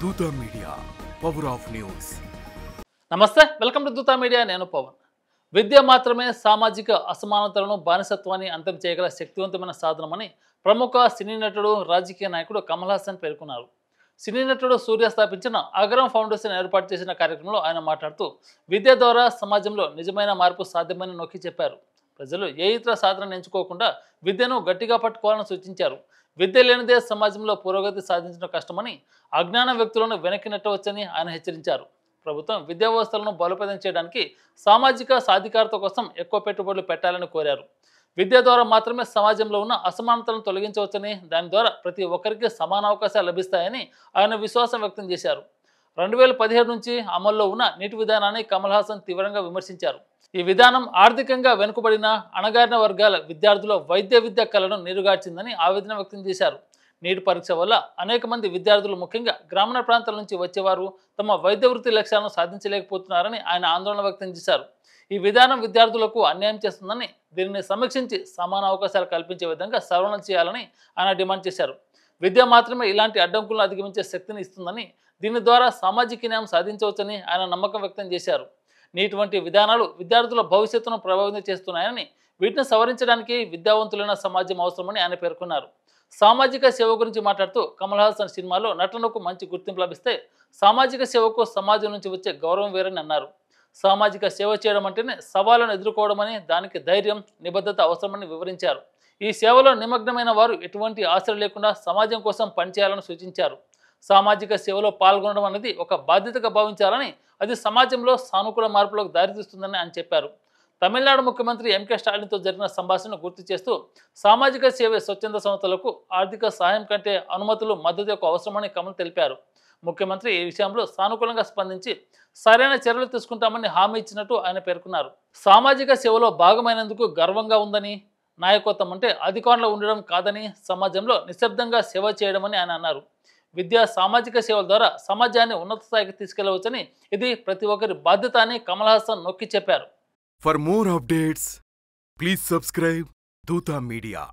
దూత media power of news. నమస్తే, welcome to దూత మీడియా. నేను పవన్. విద్య మాత్రమే సామాజిక అసమానతలను, బానిసత్వాన్ని అంతం చేయగల శక్తివంతమైన సాధనమని ప్రముఖ సినీ నటుడు, రాజకీయ నాయకుడు కమల్ హాసన్ పేర్కొన్నారు. సినీ నటుడు సూర్య స్థాపించిన అగరం ఫౌండేషన్ ఏర్పాటు చేసిన కార్యక్రమంలో ఆయన మాట్లాడుతూ విద్య ద్వారా సమాజంలో నిజమైన మార్పు సాధ్యమని నొక్కి చెప్పారు. ప్రజలు ఏ ఇతర సాధనను ఎంచుకోకుండా విద్యను గట్టిగా పట్టుకోవాలని సూచించారు. విద్య లేనిదే సమాజంలో పురోగతి సాధించడం కష్టమని, అజ్ఞాన వ్యక్తులను వెనక్కి నెట్టవచ్చని ఆయన హెచ్చరించారు. ప్రభుత్వం విద్యా వ్యవస్థలను బలోపేతం చేయడానికి సామాజిక సాధికారత కోసం ఎక్కువ పెట్టుబడులు పెట్టాలని కోరారు. విద్య ద్వారా మాత్రమే సమాజంలో ఉన్న అసమానతలను తొలగించవచ్చని, దాని ద్వారా ప్రతి ఒక్కరికి సమాన అవకాశాలు లభిస్తాయని ఆయన విశ్వాసం వ్యక్తం చేశారు. 2017 నుంచి అమల్లో ఉన్న నీటి విధానాన్ని కమల్ హాసన్ తీవ్రంగా విమర్శించారు. ఈ విధానం ఆర్థికంగా వెనుకబడిన, అణగారిన వర్గాల విద్యార్థుల వైద్య విద్య కళను నీరుగార్చిందని ఆవేదన వ్యక్తం చేశారు. నీట్ పరీక్ష వల్ల అనేక మంది విద్యార్థులు, ముఖ్యంగా గ్రామీణ ప్రాంతాల నుంచి వచ్చేవారు, తమ వైద్య వృత్తి లక్ష్యాలను సాధించలేకపోతున్నారని ఆయన ఆందోళన వ్యక్తం చేశారు. ఈ విధానం విద్యార్థులకు అన్యాయం చేస్తుందని, దీనిని సమీక్షించి సమాన అవకాశాలు కల్పించే విధంగా సవరణలు చేయాలని ఆయన డిమాండ్ చేశారు. విద్య మాత్రమే ఇలాంటి అడ్డంకులను అధిగమించే శక్తిని ఇస్తుందని, దీని ద్వారా సామాజిక న్యాయం సాధించవచ్చని ఆయన నమ్మకం వ్యక్తం చేశారు. నీటి వంటి విధానాలు విద్యార్థుల భవిష్యత్తును ప్రభావితం చేస్తున్నాయని, వీటిని సవరించడానికి విద్యావంతులైన సమాజం అవసరమని ఆయన పేర్కొన్నారు. సామాజిక సేవ గురించి మాట్లాడుతూ కమల్ హాసన్ సినిమాలో నటనకు మంచి గుర్తింపు లభిస్తే సామాజిక సేవకు సమాజం నుంచి వచ్చే గౌరవం వేరని అన్నారు. సామాజిక సేవ చేయడం అంటేనే సవాళ్లను ఎదుర్కోవడమని, దానికి ధైర్యం, నిబద్ధత అవసరమని వివరించారు. ఈ సేవలో నిమగ్నమైన వారు ఎటువంటి ఆశలు లేకుండా సమాజం కోసం పనిచేయాలని సూచించారు. సామాజిక సేవలో పాల్గొనడం అనేది ఒక బాధ్యతగా భావించాలని, అది సమాజంలో సానుకూల మార్పులకు దారితీస్తుందని ఆయన చెప్పారు. తమిళనాడు ముఖ్యమంత్రి ఎంకే స్టాలిన్తో జరిగిన సంభాషణను గుర్తు చేస్తూ సామాజిక సేవ స్వచ్ఛంద సంస్థలకు ఆర్థిక సహాయం కంటే అనుమతులు, మద్దతు యొక్క అవసరమని కమల్ తెలిపారు. ముఖ్యమంత్రి ఈ విషయంలో సానుకూలంగా స్పందించి సరైన చర్యలు తీసుకుంటామని హామీ ఇచ్చినట్టు ఆయన పేర్కొన్నారు. సామాజిక సేవలో భాగమైనందుకు గర్వంగా ఉందని, నాయకత్వం అంటే అధికారంలో ఉండడం కాదని, సమాజంలో నిశ్శబ్దంగా సేవ చేయడమని ఆయన అన్నారు. విద్య, సామాజిక సేవల ద్వారా సమాజాన్ని ఉన్నత స్థాయికి తీసుకెళ్లవచ్చని, ఇది ప్రతి ఒక్కరి బాధ్యత అని కమల్ హాసన్ నొక్కి చెప్పారు. For more updates please subscribe దూత మీడియా.